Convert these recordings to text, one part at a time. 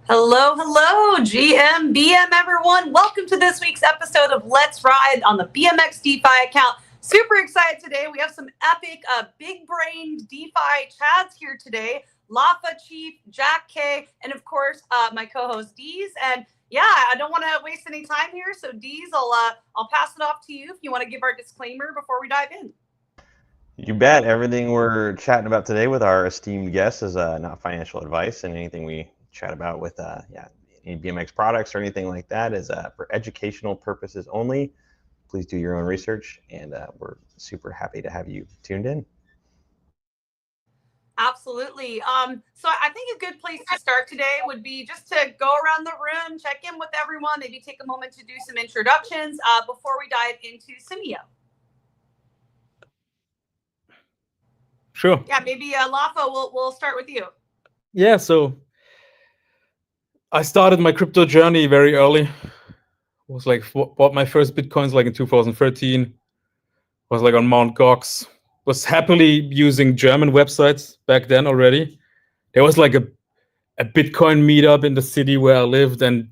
Hello, hello, BM everyone. Welcome to this week's episode of Let's Ride on the BMX DeFi account. Super excited today. We have some epic, big-brained DeFi chads here today. LafaChief, Jack K, and of course, my co-host Deez. And yeah, I don't want to waste any time here, so Deez, I'll pass it off to you if you want to give our disclaimer before we dive in. You bet. Everything we're chatting about today with our esteemed guests is not financial advice, and anything we chat about with any BMX products or anything like that is for educational purposes only. Please do your own research, and we're super happy to have you tuned in. Absolutely. So I think a good place to start today would be just to go around the room, check in with everyone, maybe take a moment to do some introductions before we dive into Symmio. Sure. Yeah, maybe Lafa, we'll start with you. Yeah, so I started my crypto journey very early. Was like bought my first Bitcoins like in 2013. Was like on Mt. Gox. Was happily using German websites back then already. There was like a Bitcoin meetup in the city where I lived, and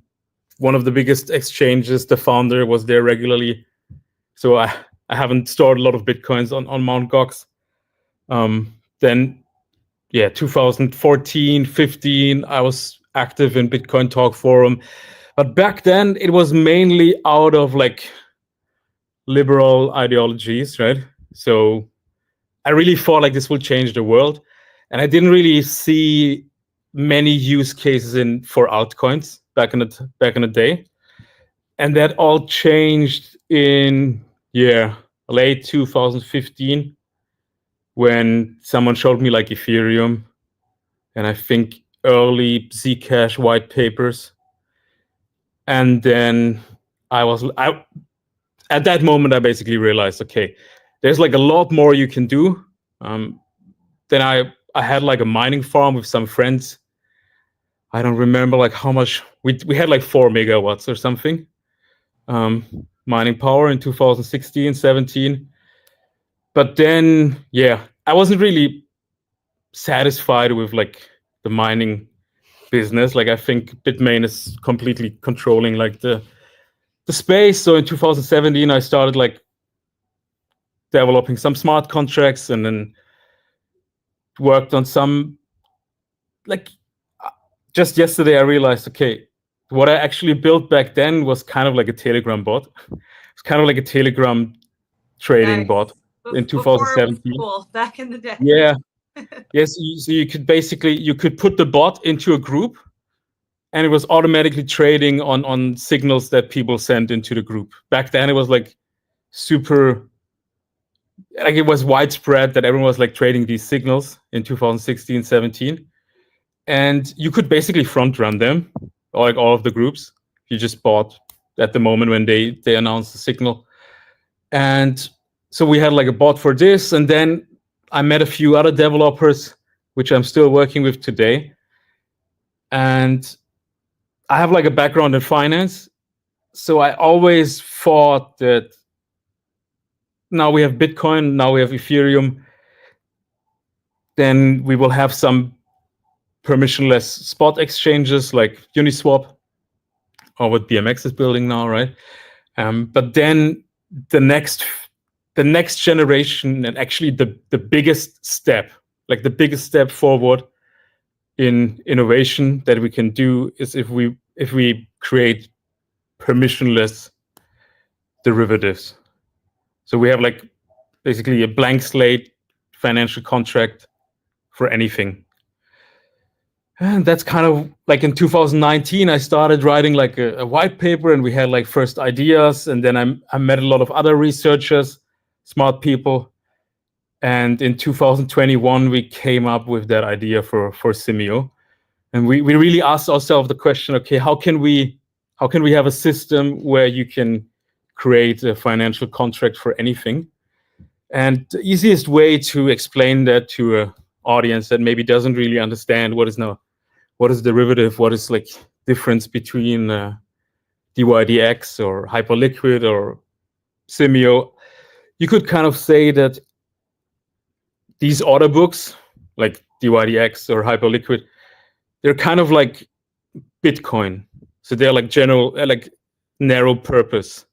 one of the biggest exchanges, the founder was there regularly. So I haven't stored a lot of Bitcoins on Mt. Gox. Then, yeah, 2014, 15, I was active in Bitcoin Talk Forum. But back then, it was mainly out of like liberal ideologies, right? So I really thought like this will change the world. And I didn't really see many use cases for altcoins back in the day. And that all changed in, late 2015. When someone showed me like Ethereum and I think early Zcash white papers. And then at that moment, I basically realized, okay, there's like a lot more you can do. Then I had like a mining farm with some friends. I don't remember like how much, we had like 4 megawatts or something. Mining power in 2016, 17. But then, I wasn't really satisfied with like the mining business. Like I think Bitmain is completely controlling like the space. So in 2017, I started like developing some smart contracts and then worked on some, like just yesterday I realized, okay, what I actually built back then was kind of like a Telegram bot. It's kind of like a Telegram trading bot. In 2017, cool, back in the day. Yeah. Yes, so you could put the bot into a group, and it was automatically trading on signals that people sent into the group. Back then, it was like super, like it was widespread that everyone was like trading these signals in 2016, 17, and you could basically front run them, like all of the groups. You just bought at the moment when they announced the signal, and so we had like a bot for this, and then I met a few other developers, which I'm still working with today. And I have like a background in finance. So I always thought that now we have Bitcoin, now we have Ethereum, then we will have some permissionless spot exchanges like Uniswap, or what BMX is building now, right? But then the next generation, and actually the biggest step, like the biggest step forward in innovation that we can do is if we create permissionless derivatives. So we have like basically a blank slate financial contract for anything. And that's kind of like in 2019, I started writing like a white paper, and we had like first ideas, and then I met a lot of other researchers, smart people. And in 2021, we came up with that idea for Symmio. And we really asked ourselves the question, okay, how can we have a system where you can create a financial contract for anything? And the easiest way to explain that to an audience that maybe doesn't really understand what is derivative, what is like difference between DYDX or Hyperliquid or Symmio, you could kind of say that these order books, like DYDX or Hyperliquid, they're kind of like Bitcoin. So they're like general, like narrow purpose.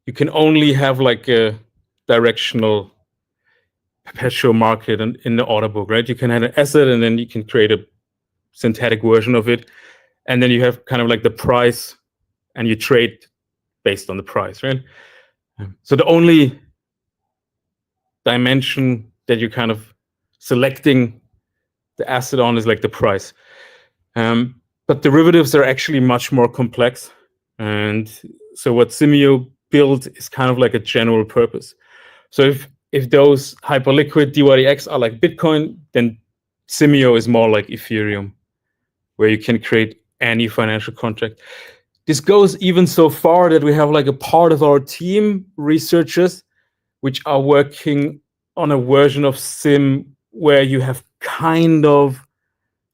You can only have like a directional perpetual market in the order book, right? You can have an asset and then you can create a synthetic version of it. And then you have kind of like the price and you trade based on the price, right? So the only dimension that you're kind of selecting the asset on is like the price. But derivatives are actually much more complex. And so what Symmio built is kind of like a general purpose. So if those hyperliquid DYDX are like Bitcoin, then Symmio is more like Ethereum, where you can create any financial contract. This goes even so far that we have like a part of our team, researchers, which are working on a version of SYMM where you have kind of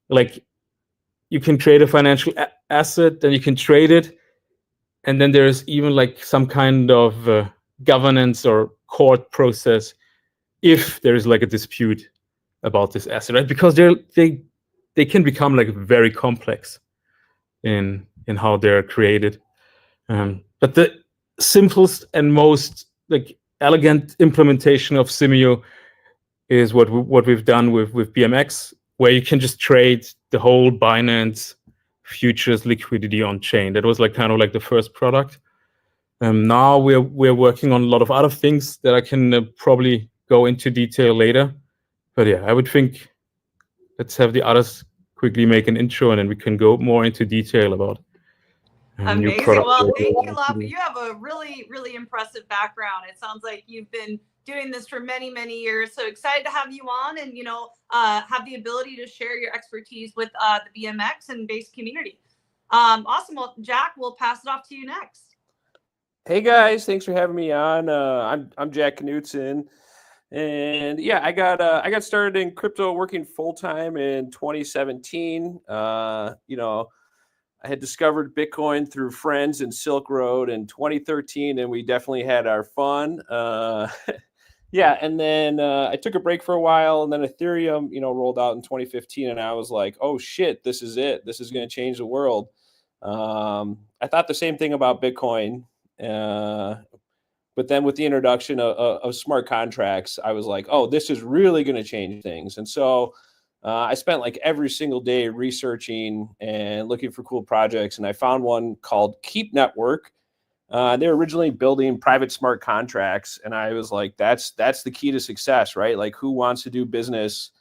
like, you can create a financial asset, then you can trade it. And then there's even like some kind of governance or court process if there is like a dispute about this asset, right? Because they can become like very complex in how they're created. But the simplest and most like elegant implementation of Symmio is what we've done with BMX, where you can just trade the whole Binance futures liquidity on chain. That was like kind of like the first product. Now we're working on a lot of other things that I can probably go into detail later. But yeah, I would think let's have the others quickly make an intro and then we can go more into detail about new Amazing. products. Well, thank you, Lafa. You have a really, really impressive background. It sounds like you've been doing this for many, many years. So excited to have you on and, have the ability to share your expertise with the BMX and base community. Awesome. Well, Jack, we'll pass it off to you next. Hey guys, thanks for having me on. I'm Jack Knutson, and yeah, I got started in crypto working full time in 2017. I had discovered Bitcoin through friends in Silk Road in 2013, and we definitely had our fun. Yeah, and then I took a break for a while, and then Ethereum, rolled out in 2015, and I was like, oh shit, this is it. This is going to change the world. I thought the same thing about Bitcoin, but then with the introduction of smart contracts, I was like, oh, this is really going to change things. And so I spent like every single day researching and looking for cool projects. And I found one called Keep Network. They were originally building private smart contracts. And I was like, that's the key to success, right? Like, who wants to do business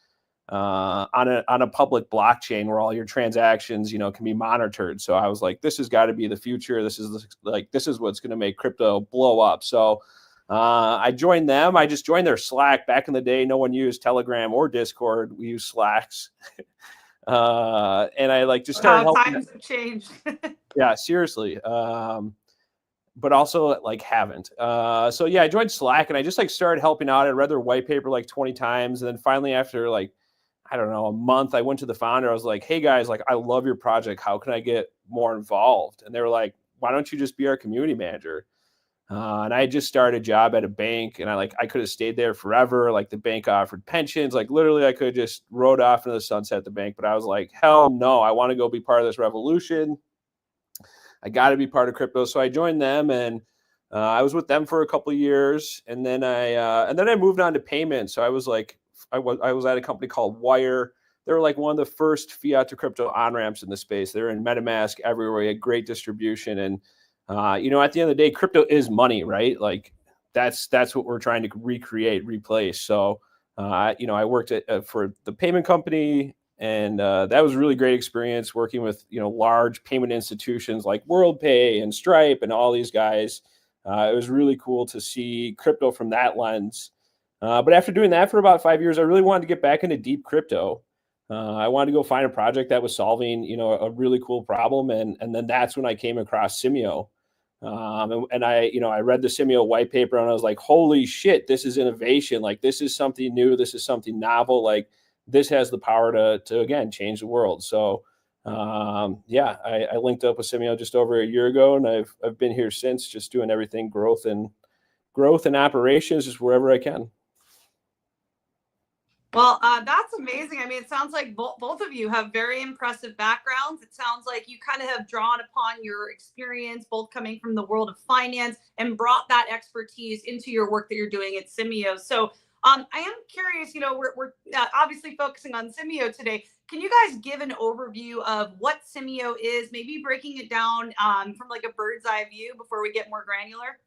on a public blockchain where all your transactions, can be monitored? So I was like, this has got to be the future. This is what's going to make crypto blow up. So I joined them. I just joined their Slack. Back in the day, no one used Telegram or Discord. We used Slacks. And I just started helping. Times have changed. Yeah, seriously. But also haven't. So yeah, I joined Slack and I just started helping out. I read their white paper 20 times. And then finally after I don't know, a month, I went to the founder. I was like, hey guys, I love your project. How can I get more involved? And they were like, why don't you just be our community manager? And I had just started a job at a bank, and I could have stayed there forever. The bank offered pensions. Literally I could have just rode off into the sunset at the bank. But I was like, hell no, I want to go be part of this revolution. I got to be part of crypto. So I joined them, and I was with them for a couple of years. And then I moved on to payments. So I was at a company called Wire. They were one of the first fiat to crypto on-ramps in the space. They're in MetaMask everywhere. You had great distribution. And, at the end of the day, crypto is money, right? That's what we're trying to recreate, replace. So, I worked for the payment company, and that was a really great experience working with, large payment institutions like WorldPay and Stripe and all these guys. It was really cool to see crypto from that lens. But after doing that for about 5 years, I really wanted to get back into deep crypto. I wanted to go find a project that was solving, a really cool problem. And then that's when I came across Symmio. And I read the Symmio white paper, and I was like, holy shit, this is innovation. This is something new. This is something novel. This has the power to again, change the world. So, I linked up with Symmio just over a year ago, and I've been here since, just doing everything growth and operations, just wherever I can. Well, that's amazing. I mean, it sounds like both of you have very impressive backgrounds. It sounds like you kind of have drawn upon your experience, both coming from the world of finance, and brought that expertise into your work that you're doing at Symmio. So I am curious, we're obviously focusing on Symmio today. Can you guys give an overview of what Symmio is, maybe breaking it down from like a bird's eye view before we get more granular?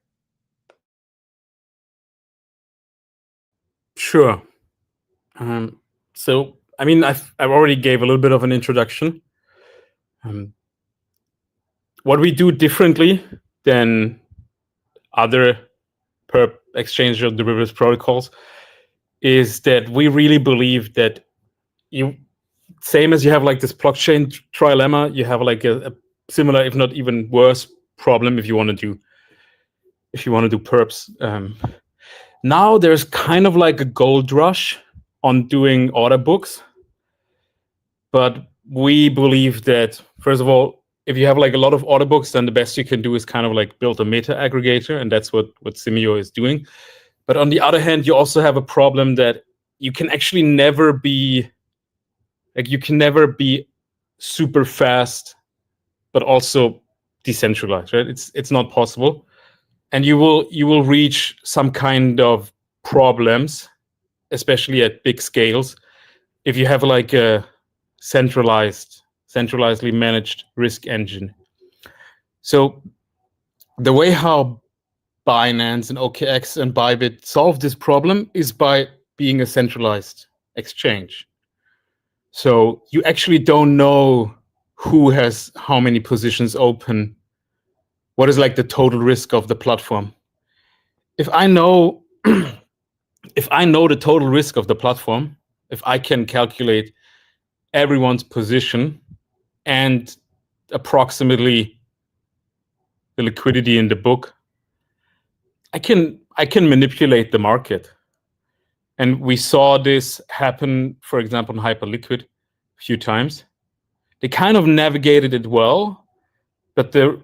Sure. So, I mean, I've already gave a little bit of an introduction. What we do differently than other perp exchange or derivatives protocols is that we really believe that same as you have like this blockchain trilemma, you have like a similar, if not even worse, problem if you want to do perps. Now there's kind of like a gold rush on doing order books, but we believe that first of all, if you have like a lot of order books, then the best you can do is kind of like build a meta aggregator, and that's what Symmio is doing. But on the other hand, you also have a problem that you can actually never be super fast, but also decentralized, right? It's not possible, and you will reach some kind of problems, especially at big scales, if you have like a centralizedly managed risk engine. So the way how Binance and OKX and Bybit solve this problem is by being a centralized exchange. So you actually don't know who has how many positions open, what is like the total risk of the platform. If I know the total risk of the platform, if I can calculate everyone's position and approximately the liquidity in the book, I can manipulate the market. And we saw this happen, for example, in Hyperliquid a few times. They kind of navigated it well, but the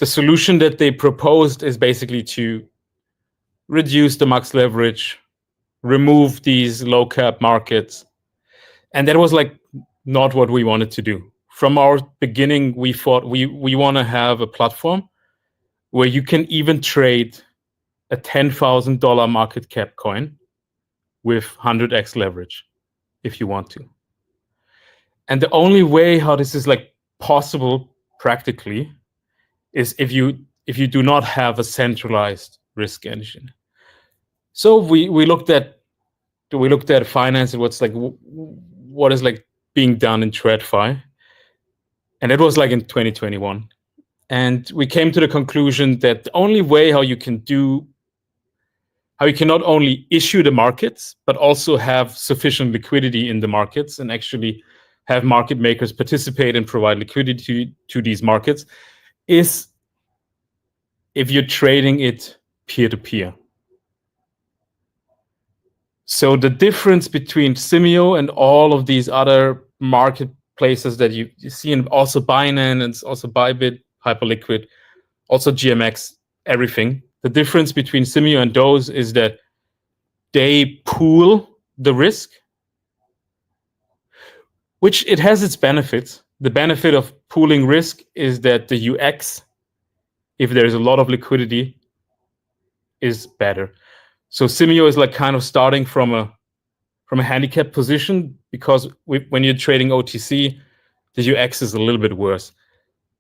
solution that they proposed is basically to reduce the max leverage, remove these low cap markets. And that was like not what we wanted to do. From our beginning, we thought we want to have a platform where you can even trade a $10,000 market cap coin with 100x leverage if you want to. And the only way how this is like possible practically is if you do not have a centralized risk engine. So we looked at finance and what's like what is like being done in TradFi, and it was like in 2021. And we came to the conclusion that the only way how you can not only issue the markets, but also have sufficient liquidity in the markets and actually have market makers participate and provide liquidity to these markets is if you're trading it peer-to-peer. So the difference between Symmio and all of these other marketplaces that you see, and also Binance, and also Bybit, Hyperliquid, also GMX, everything. The difference between Symmio and those is that they pool the risk, which it has its benefits. The benefit of pooling risk is that the UX, if there's a lot of liquidity, is better. So Symmio is like kind of starting from a handicap position, because when you're trading OTC, the UX is a little bit worse.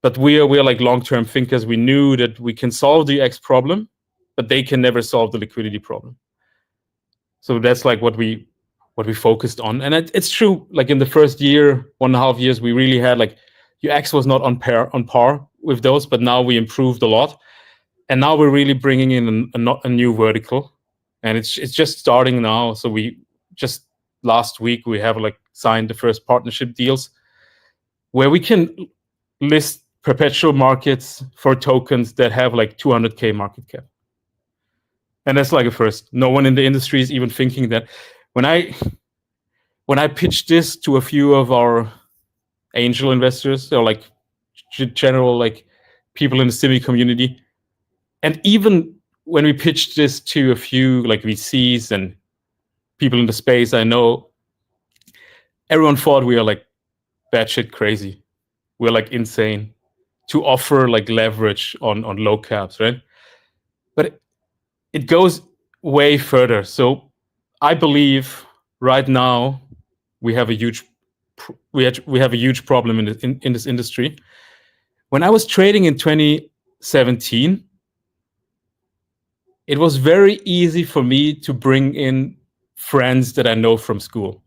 But we are like long-term thinkers. We knew that we can solve the UX problem, but they can never solve the liquidity problem. So that's like what we focused on. And it's true, like in the first 1.5 years, we really had like UX was not on par with those, but now we improved a lot. And now we're really bringing in a new vertical, and it's just starting now. So we just last week we have like signed the first partnership deals where we can list perpetual markets for tokens that have like 200K market cap. And that's like a first. No one in the industry is even thinking that. When I pitched this to a few of our angel investors, or like general like people in the Symmio community, and even when we pitched this to a few like VCs and people in the space I know, everyone thought we are like batshit crazy. We're like insane to offer like leverage on low caps, right? But it goes way further. So I believe right now we have a huge problem in this industry. When I was trading in 2017, it was very easy for me to bring in friends that I know from school.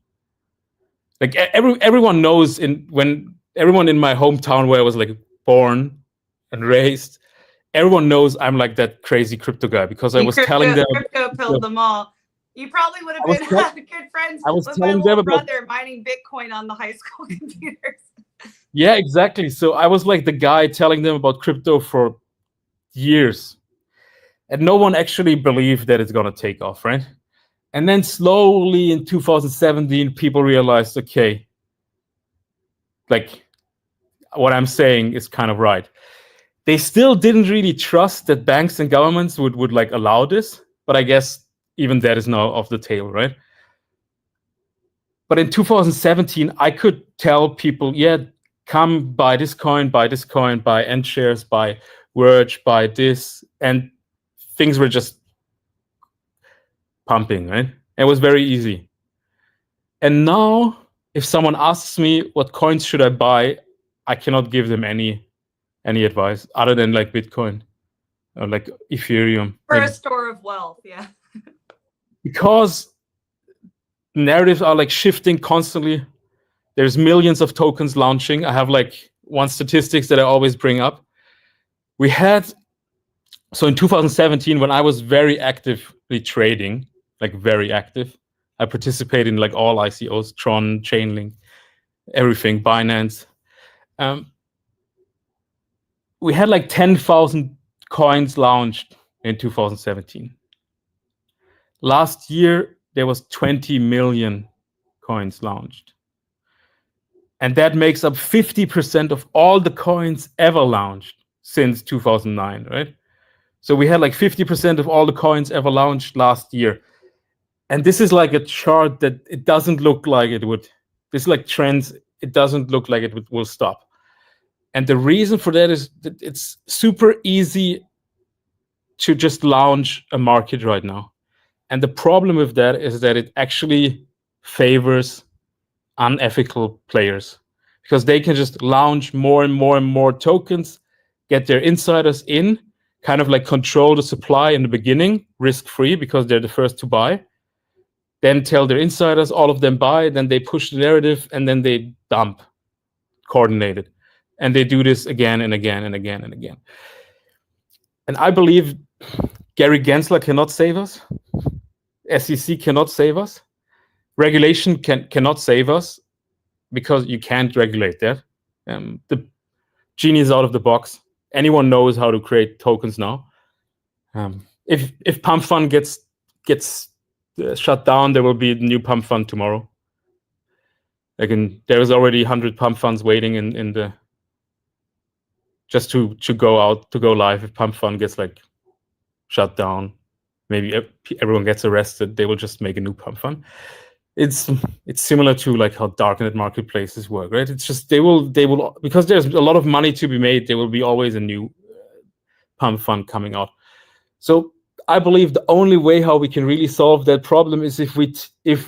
Like everyone knows when everyone in my hometown where I was like born and raised, everyone knows I'm like that crazy crypto guy because I was telling them. Crypto pilled them all. You probably would have been good friends with my little brother mining Bitcoin on the high school computers. Yeah, exactly. So I was like the guy telling them about crypto for years. And no one actually believed that it's going to take off, right? And then slowly in 2017, people realized, okay, like what I'm saying is kind of right. They still didn't really trust that banks and governments would like allow this, but I guess even that is now off the table, right? But in 2017, I could tell people, yeah, come buy this coin, buy End shares, buy Verge, buy this, and things were just pumping, right? It was very easy. And now, if someone asks me what coins should I buy, I cannot give them any advice other than like Bitcoin or like Ethereum. For a store of wealth, yeah. Because narratives are like shifting constantly. There's millions of tokens launching. I have like one statistics that I always bring up. So in 2017, when I was very actively trading, like very active, I participated in like all ICOs, Tron, Chainlink, everything, Binance. We had like 10,000 coins launched in 2017. Last year, there was 20 million coins launched. And that makes up 50% of all the coins ever launched since 2009, right? So we had like 50% of all the coins ever launched last year. And this is like a chart that it doesn't look like it would. This is like trends. It doesn't look like it will stop. And the reason for that is that it's super easy to just launch a market right now. And the problem with that is that it actually favors unethical players because they can just launch more and more and more tokens, get their insiders in, kind of like control the supply in the beginning, risk-free because they're the first to buy, then tell their insiders, all of them buy, then they push the narrative, and then they dump, coordinated. And they do this again and again and again and again. And I believe Gary Gensler cannot save us. SEC cannot save us. Regulation cannot save us because you can't regulate that. The genie is out of the box. Anyone knows how to create tokens now. If Pump Fund gets shut down, there will be a new Pump Fund tomorrow. There is already 100 Pump Funds waiting in the just to go live. If Pump Fund gets like shut down, maybe everyone gets arrested, they will just make a new Pump Fund. It's similar to like how darknet marketplaces work, right? It's just they will because there's a lot of money to be made. There will be always a new Pump Fund coming out. So I believe the only way how we can really solve that problem is if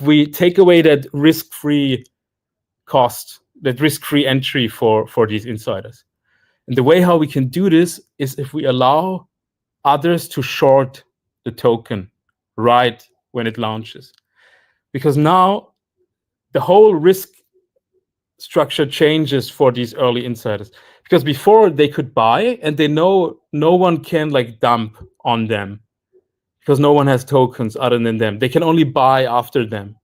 we take away that risk-free cost, that risk-free entry for these insiders. And the way how we can do this is if we allow others to short the token right when it launches. Because now the whole risk structure changes for these early insiders. Because before they could buy and they know no one can like dump on them because no one has tokens other than them. They can only buy after them.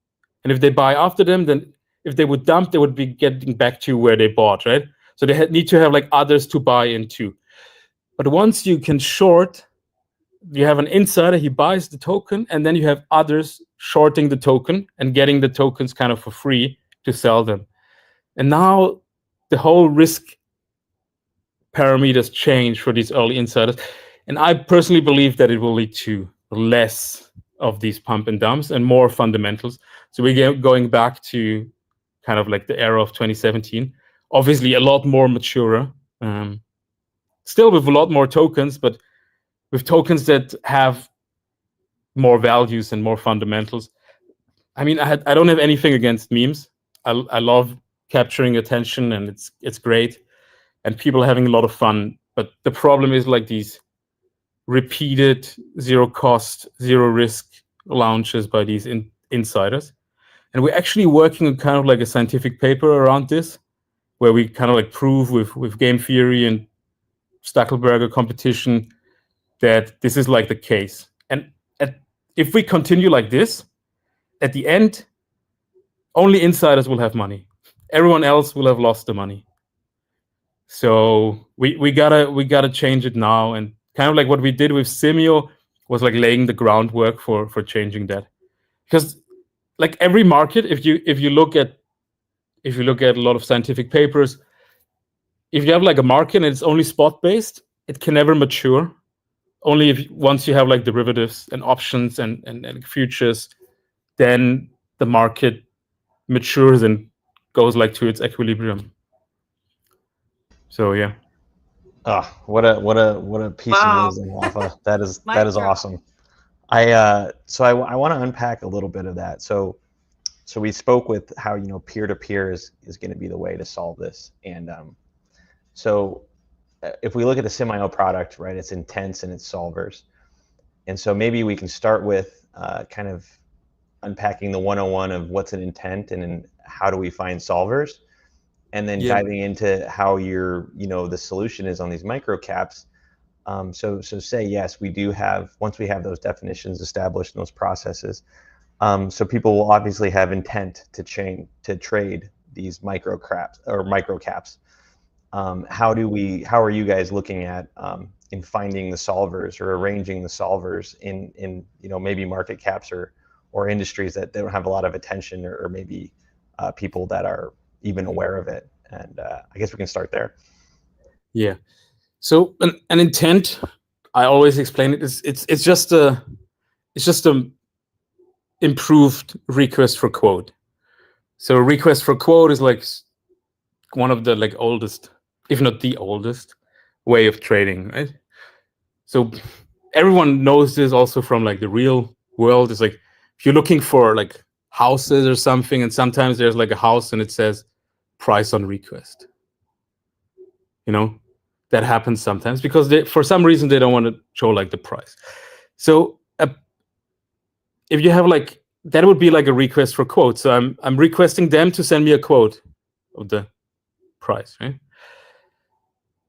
And if they buy after them, then if they would dump, they would be getting back to where they bought, right? So they need to have like others to buy into. But once you can short, you have an insider, he buys the token, and then you have others shorting the token and getting the tokens kind of for free to sell them. And now the whole risk parameters change for these early insiders. And I personally believe that it will lead to less of these pump and dumps and more fundamentals. So we're going back to kind of like the era of 2017. Obviously, a lot more mature, still with a lot more tokens, but with tokens that have more values and more fundamentals. I mean, I don't have anything against memes. I love capturing attention, and it's great, and people are having a lot of fun. But the problem is like these repeated zero cost, zero risk launches by these insiders. And we're actually working on kind of like a scientific paper around this, where we kind of like prove with game theory and Stackelberger competition that this is like the case. And if we continue like this, at the end, only insiders will have money. Everyone else will have lost the money. So we gotta change it now, and kind of like what we did with Symmio was like laying the groundwork for changing that. Because like every market, if you look at a lot of scientific papers, if you have like a market and it's only spot based, it can never mature. Only if once you have like derivatives and options and futures, then the market matures and goes like to its equilibrium. So yeah. Oh, what a piece Wow. of wisdom, Lafa. That is Mic drop. awesome. I want to unpack a little bit of that. So we spoke with how peer-to-peer is going to be the way to solve this, and so if we look at the Symmio product, right, it's intents and it's solvers, and so maybe we can start with kind of unpacking the 101 of what's an intent and then how do we find solvers, and then diving into how the solution is on these microcaps. So say yes, we do have, once we have those definitions established in those processes, so people will obviously have intent to trade these microcaps. How are you guys looking at in finding the solvers or arranging the solvers in maybe market caps or industries that don't have a lot of attention, or maybe people that are even aware of it? And I guess we can start there. Yeah. So an intent, I always explain it, it's just a improved request for quote. So a request for quote is like one of the like oldest, if not the oldest, way of trading, right? So everyone knows this also from like the real world. It's like if you're looking for like houses or something, and sometimes there's like a house and it says price on request. That happens sometimes because for some reason they don't want to show like the price. So if you have like, that would be like a request for quote. So I'm requesting them to send me a quote of the price, right?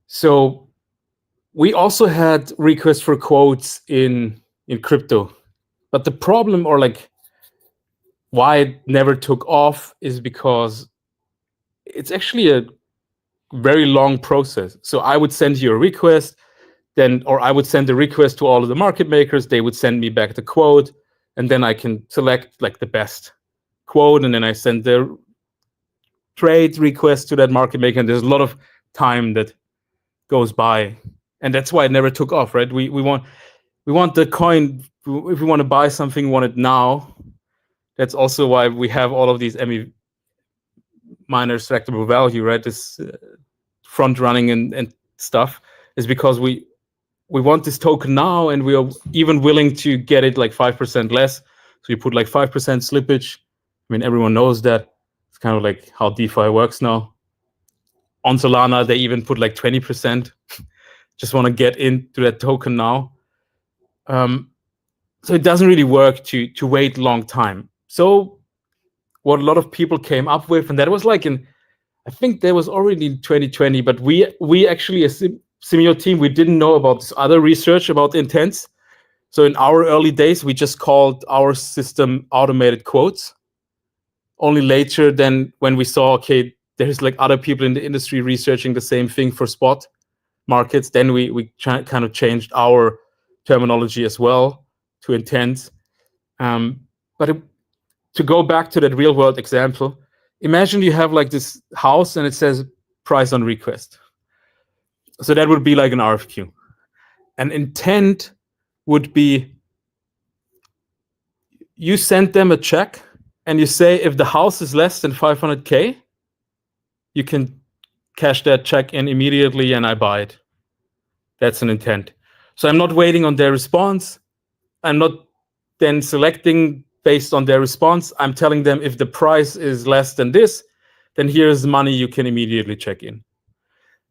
So we also had requests for quotes in crypto, but the problem, or like why it never took off, is because it's actually a very long process. So I would send you a request, or I would send a request to all of the market makers. They would send me back the quote, and then I can select like the best quote, and then I send the trade request to that market maker. And there's a lot of time that goes by, and that's why it never took off, right? We want the coin. If we want to buy something, we want it now. That's also why we have all of these ME minor selectable value, right? This front running and stuff is because we want this token now, and we are even willing to get it like 5% less. So you put like 5% slippage. I mean, everyone knows that. It's kind of like how DeFi works now. On Solana, they even put like 20%. Just want to get into that token now. So it doesn't really work to wait a long time. So what a lot of people came up with, and that was like I think that was already in 2020, but we actually, as Symmio team, we didn't know about this other research about intents. So in our early days, we just called our system automated quotes. Only later, then when we saw, okay, there's like other people in the industry researching the same thing for spot markets, then we kind of changed our terminology as well to intent. To go back to that real world example, imagine you have like this house and it says price on request. So that would be like an RFQ. An intent would be you send them a check and you say, if the house is less than 500K, you can cash that check in immediately and I buy it. That's an intent. So I'm not waiting on their response. I'm not then selecting based on their response. I'm telling them if the price is less than this, then here's the money you can immediately check in.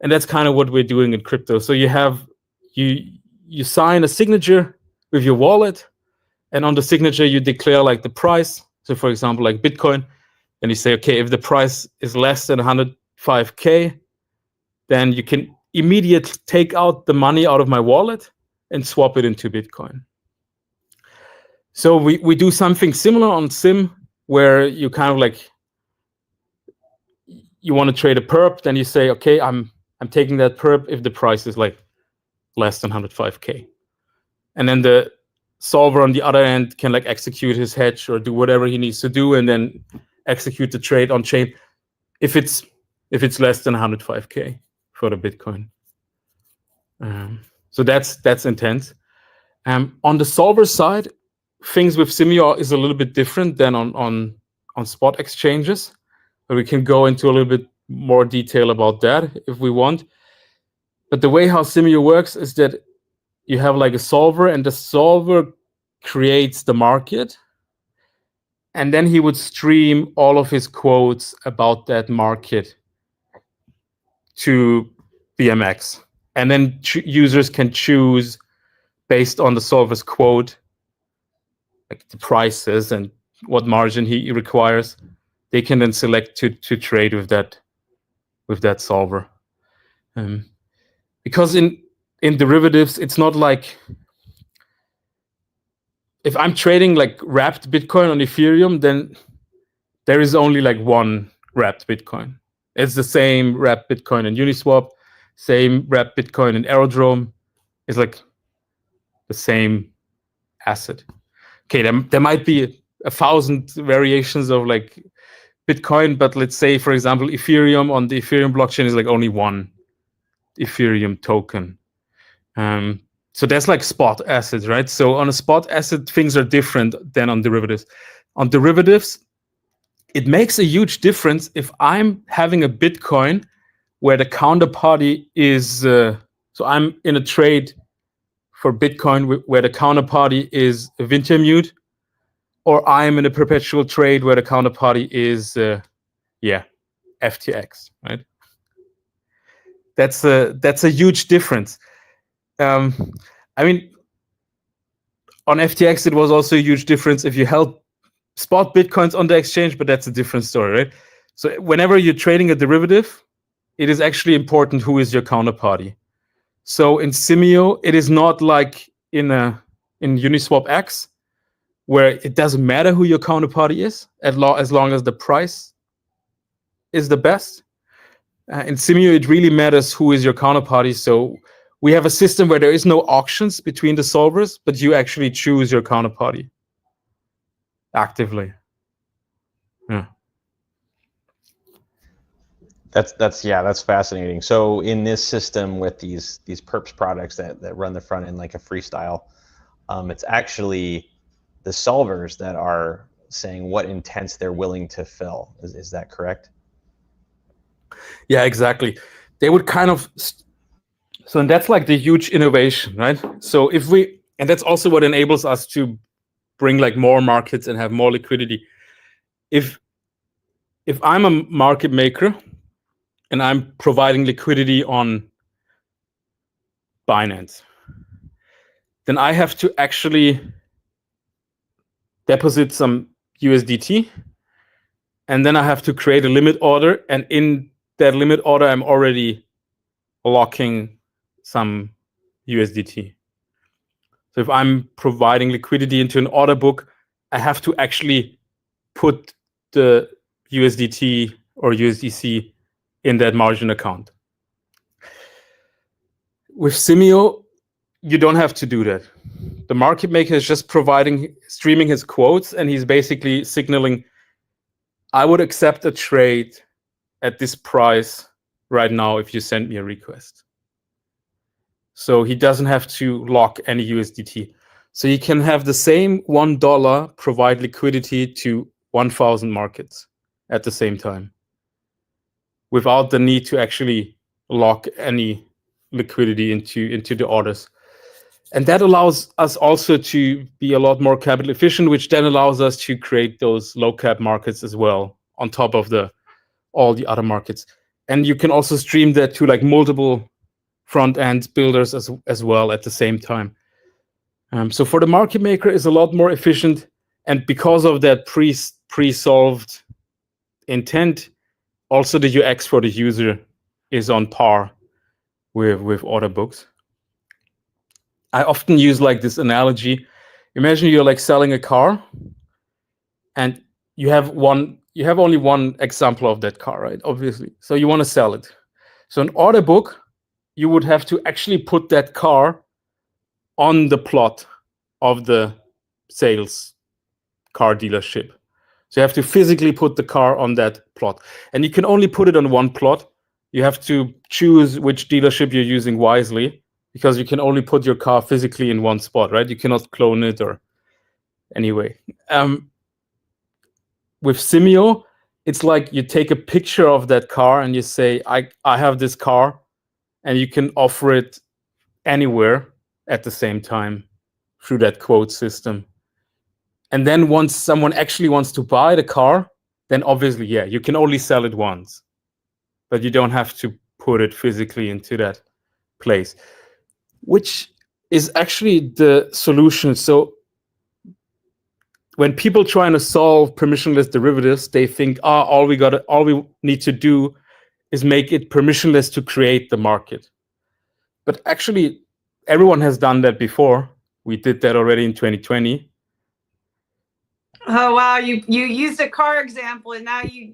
And that's kind of what we're doing in crypto. So you sign a signature with your wallet, and on the signature you declare like the price. So for example, like Bitcoin, and you say, okay, if the price is less than 105K, then you can immediately take out the money out of my wallet and swap it into Bitcoin. So we do something similar on SYMM, where you kind of like, you want to trade a perp, then you say, okay, I'm taking that perp if the price is like less than 105K. And then the solver on the other end can like execute his hedge or do whatever he needs to do, and then execute the trade on chain if it's less than 105K for the Bitcoin. So that's intense. On the solver side, things with Symmio is a little bit different than on spot exchanges, but we can go into a little bit more detail about that if we want. But the way how Symmio works is that you have like a solver, and the solver creates the market, and then he would stream all of his quotes about that market to BMX. And then users can choose based on the solver's quote, like the prices and what margin he requires. They can then select to trade with that solver. Because in derivatives, it's not like, if I'm trading like wrapped Bitcoin on Ethereum, then there is only like one wrapped Bitcoin. It's the same wrapped Bitcoin in Uniswap, same wrapped Bitcoin in Aerodrome. It's like the same asset. Okay, there might be 1,000 variations of like Bitcoin, but let's say, for example, Ethereum, on the Ethereum blockchain is like only one Ethereum token. So that's like spot assets, right? So on a spot asset, things are different than on derivatives. On derivatives, it makes a huge difference if I'm having a Bitcoin where the counterparty is, so I'm in a trade for Bitcoin where the counterparty is Wintermute, or I'm in a perpetual trade where the counterparty is, FTX, right? That's a huge difference. I mean, on FTX, it was also a huge difference if you held spot Bitcoins on the exchange, but that's a different story, right? So whenever you're trading a derivative, it is actually important who is your counterparty. So in Symmio, it is not like in Uniswap X, where it doesn't matter who your counterparty is, as long as the price is the best. In Symmio, it really matters who is your counterparty. So we have a system where there is no auctions between the solvers, but you actually choose your counterparty actively. Yeah. That's fascinating. So in this system with these perps products that run the front end like a Freestyle, it's actually the solvers that are saying what intents they're willing to fill. Is that correct? Yeah, exactly. They would kind of, so and that's like the huge innovation, right? So and that's also what enables us to bring like more markets and have more liquidity. If I'm a market maker and I'm providing liquidity on Binance, then I have to actually deposit some USDT, and then I have to create a limit order, and in that limit order, I'm already locking some USDT. So if I'm providing liquidity into an order book, I have to actually put the USDT or USDC in that margin account. With Symmio, you don't have to do that. The market maker is just streaming his quotes, and he's basically signaling, I would accept a trade at this price right now if you send me a request. So he doesn't have to lock any USDT. So you can have the same $1 provide liquidity to 1,000 markets at the same time without the need to actually lock any liquidity into the orders. And that allows us also to be a lot more capital efficient, which then allows us to create those low cap markets as well on top of all the other markets. And you can also stream that to like multiple front end builders as well at the same time. So for the market maker, is a lot more efficient, and because of that pre-solved intent, also the UX for the user is on par with order books. I often use like this analogy. Imagine you're like selling a car, and you have only one example of that car, right? Obviously, so you want to sell it. So an order book, you would have to actually put that car on the plot of the sales car dealership. So you have to physically put the car on that plot. And you can only put it on one plot. You have to choose which dealership you're using wisely, because you can only put your car physically in one spot, right? You cannot clone it or anyway. With Symmio, it's like you take a picture of that car and you say, I have this car, and you can offer it anywhere at the same time through that quote system. And then once someone actually wants to buy the car, then obviously, yeah, you can only sell it once, but you don't have to put it physically into that place, which is actually the solution. So when people trying to solve permissionless derivatives, they think, all we need to do is make it permissionless to create the market. But actually, everyone has done that before. We did that already in 2020. Oh wow, you used a car example, and now you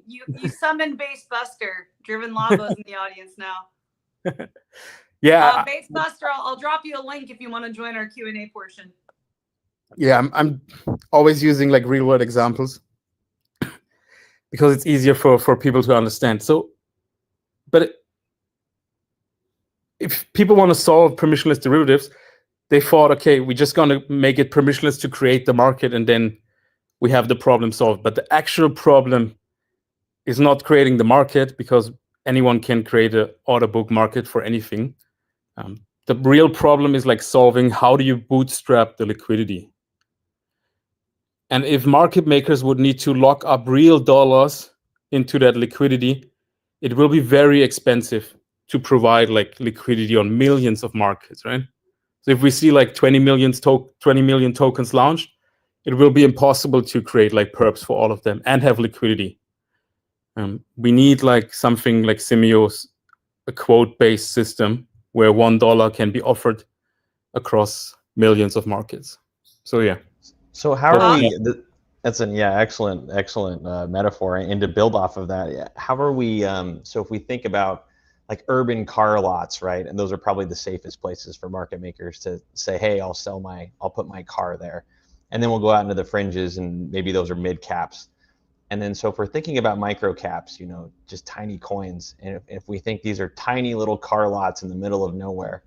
summon Base Buster. Driven Lava's in the audience now. Yeah, Base Buster, I'll drop you a link if you want to join our Q&A portion. Yeah, I'm always using like real world examples because it's easier for people to understand. So, but if people want to solve permissionless derivatives, they thought, okay, we're just going to make it permissionless to create the market, and then we have the problem solved. But the actual problem is not creating the market, because anyone can create an order book market for anything. The real problem is like solving how do you bootstrap the liquidity. And if market makers would need to lock up real dollars into that liquidity, it will be very expensive to provide like liquidity on millions of markets, right? So if we see like 20 million tokens launched, it will be impossible to create like perps for all of them and have liquidity. We need like something like Symmio's, a quote-based system where $1 can be offered across millions of markets. So yeah. So how are we? That's an excellent metaphor. And to build off of that, how are we? So if we think about like urban car lots, right? And those are probably the safest places for market makers to say, hey, I'll put my car there, and then we'll go out into the fringes, and maybe those are mid caps. And then so if we're thinking about micro caps, just tiny coins, and if we think these are tiny little car lots in the middle of nowhere,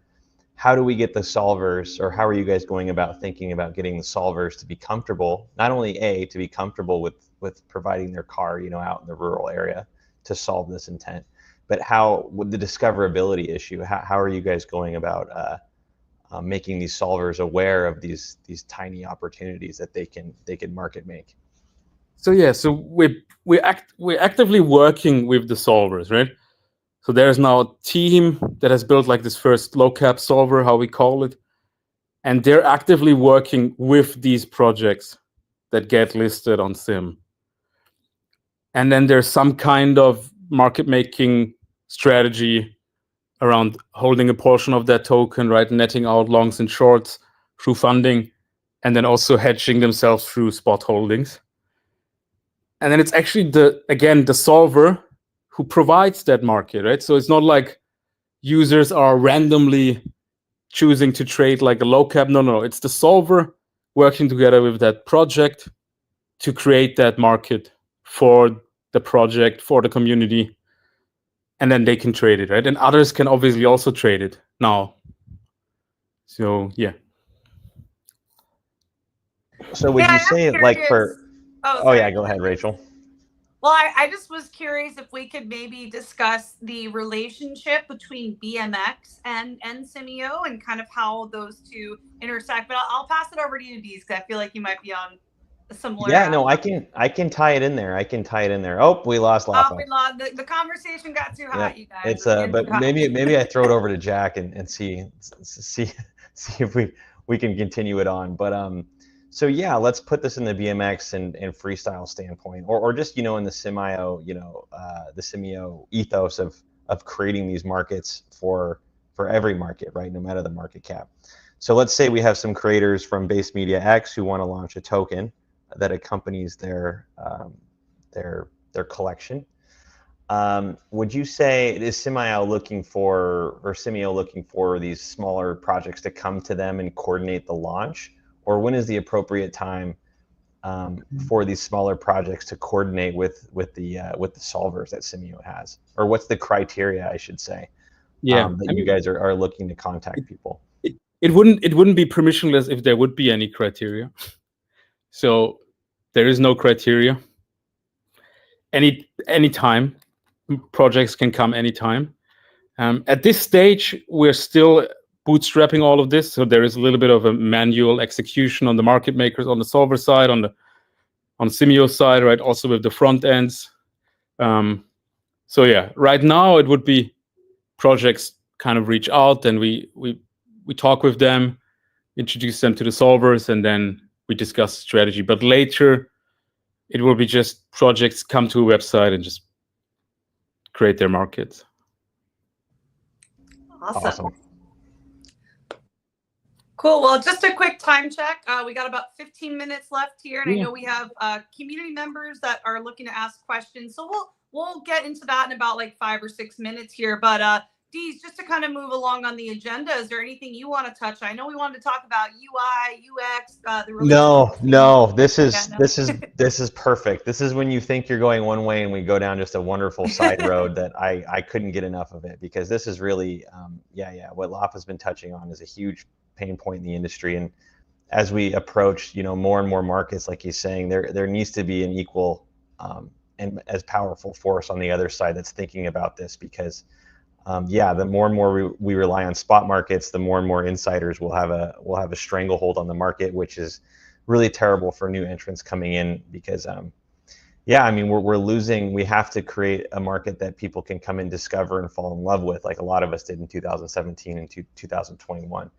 how do we get the solvers, or how are you guys going about thinking about getting the solvers to be comfortable, not only to be comfortable with providing their car, out in the rural area to solve this intent, but how with the discoverability issue, how are you guys going about making these solvers aware of these tiny opportunities that they can market make? So yeah, so we're actively working with the solvers, right? So there's now a team that has built like this first low cap solver, how we call it, and they're actively working with these projects that get listed on SYMM. And then there's some kind of market making strategy around holding a portion of that token, right? Netting out longs and shorts through funding, and then also hedging themselves through spot holdings. And then it's actually the solver who provides that market, right? So it's not like users are randomly choosing to trade like a low cap. No. It's the solver working together with that project to create that market for the project, for the community, and then they can trade it, right? And others can obviously also trade it now. So yeah. So would Yeah, you I'm say like curious. for? Oh, Oh sorry. yeah, go ahead, Rachel. Well, I just was curious if we could maybe discuss the relationship between BMX and Symmio and kind of how those two intersect. But I'll pass it over to you, Dees, because I feel like you might be on a similar. Yeah, no, I can tie it in there. I can tie it in there. Oh, we lost Lafa. We lost the conversation. Got too hot, you guys. It's but maybe I throw it over to Jack and see if we can continue it on. But so yeah, let's put this in the BMX and freestyle standpoint, or just in the Symmio, the Symmio ethos of creating these markets for every market, right? No matter the market cap. So let's say we have some creators from Base Media X who want to launch a token that accompanies their collection. Would you say is Symmio looking for these smaller projects to come to them and coordinate the launch, or when is the appropriate time for these smaller projects to coordinate with the solvers that Symmio has, or what's the criteria, I should say, that you guys are looking to contact people? It wouldn't be permissionless if there would be any criteria. So there is no criteria. Any time, projects can come anytime. At this stage, we're still bootstrapping all of this, so there is a little bit of a manual execution on the market makers, on the solver side, on Symmio side, right? Also with the front ends. So yeah, right now it would be projects kind of reach out, and we talk with them, introduce them to the solvers, and then we discuss strategy. But later, it will be just projects come to a website and just create their markets. Awesome. Cool. Well, just a quick time check. We got about 15 minutes left here, and I know we have community members that are looking to ask questions. So we'll get into that in about like 5 or 6 minutes here. But Dees, just to kind of move along on the agenda, is there anything you want to touch? I know we wanted to talk about UI, UX, the relationship. No. This is perfect. This is when you think you're going one way and we go down just a wonderful side road that I couldn't get enough of it, because this is really what Lafa's been touching on is a huge pain point in the industry. And as we approach more and more markets, like he's saying, there needs to be an equal and as powerful force on the other side that's thinking about this, because the more and more we rely on spot markets, the more and more insiders will have a stranglehold on the market, which is really terrible for new entrants coming in, because we're losing. We have to create a market that people can come and discover and fall in love with, like a lot of us did in 2017 and 2021.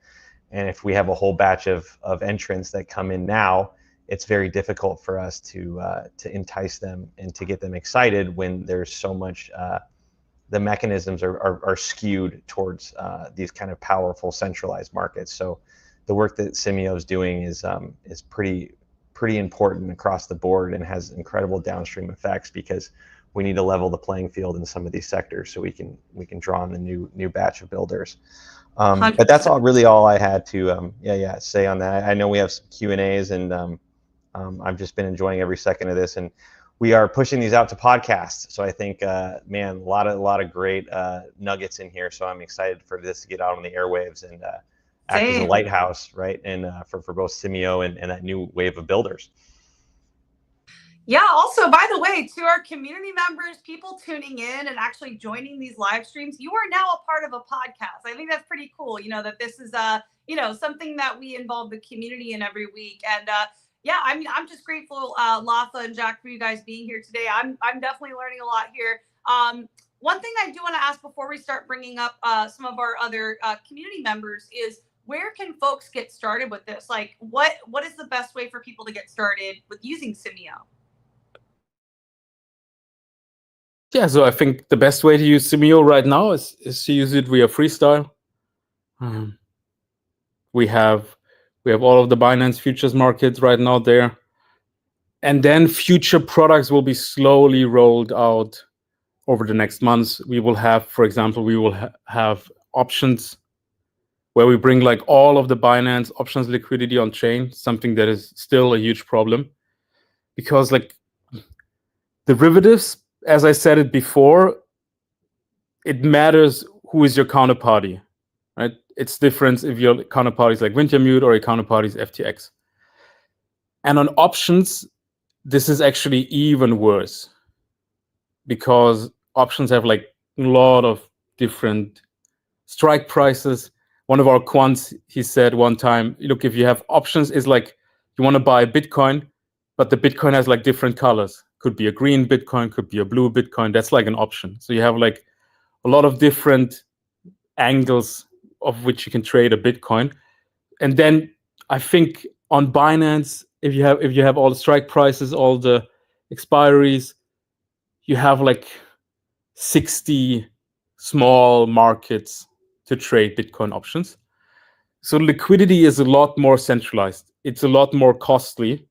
And if we have a whole batch of entrants that come in now, it's very difficult for us to entice them and to get them excited when there's so much. The mechanisms are skewed towards these kind of powerful centralized markets. So the work that Symmio is doing is pretty important across the board and has incredible downstream effects, because we need to level the playing field in some of these sectors so we can draw in the new batch of builders. But that's all I had to say on that. I know we have some Q&As, and I've just been enjoying every second of this, and we are pushing these out to podcasts. So I think, a lot of great nuggets in here. So I'm excited for this to get out on the airwaves and act as a lighthouse, right? And for both Symmio and that new wave of builders. Yeah. Also, by the way, to our community members, people tuning in and actually joining these live streams, you are now a part of a podcast. I think that's pretty cool. That this is something that we involve the community in every week. And I'm just grateful, Lafa and Jack, for you guys being here today. I'm definitely learning a lot here. One thing I do want to ask before we start bringing up some of our other community members is, where can folks get started with this? Like, what is the best way for people to get started with using Symmio? Yeah, so I think the best way to use Symmio right now is to use it via Freestyle. We have all of the Binance futures markets right now there. And then future products will be slowly rolled out over the next months. We will have, for example, have options where we bring like all of the Binance options liquidity on chain, something that is still a huge problem. Because like derivatives, as I said it before, it matters who is your counterparty, right? It's different if your counterparty is like Wintermute or your counterparty is FTX. And on options, this is actually even worse, because options have like a lot of different strike prices. One of our quants, he said one time, look, if you have options, is like you want to buy Bitcoin, but the Bitcoin has like different colors. Could be a green Bitcoin, could be a blue Bitcoin. That's like an option. So you have like a lot of different angles of which you can trade a Bitcoin. And then I think on Binance, if you have all the strike prices, all the expiries, you have like 60 small markets to trade Bitcoin options. So liquidity is a lot more centralized. It's a lot more costly.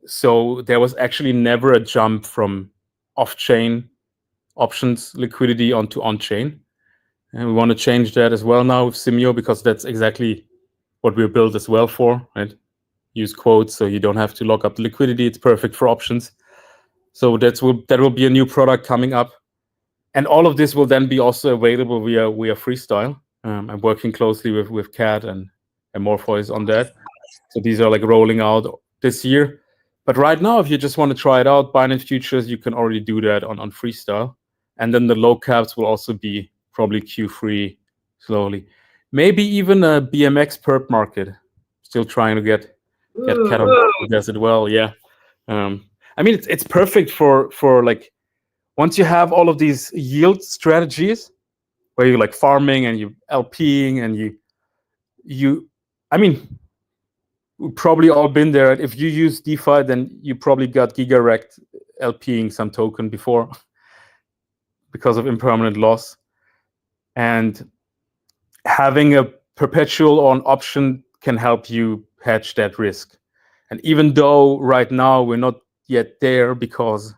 So there was actually never a jump from off-chain options liquidity onto on-chain. And we want to change that as well now with Symmio, because that's exactly what we're built as well for, right? Use quotes so you don't have to lock up the liquidity. It's perfect for options. So that will be a new product coming up. And all of this will then be also available via Freestyle. I'm working closely with Kat and Morpheus on that. So these are like rolling out this year. But right now, if you just want to try it out, Binance Futures, you can already do that on Freestyle. And then the low caps will also be probably Q3 slowly. Maybe even a BMX perp market. Still trying to get Kat on does it well. Yeah. I mean, it's perfect for like, once you have all of these yield strategies where you're like farming and you LPing and you I mean, we've probably all been there. If you use DeFi, then you probably got giga-wrecked LPing some token before because of impermanent loss. And having a perpetual or an option can help you hedge that risk. And even though right now we're not yet there because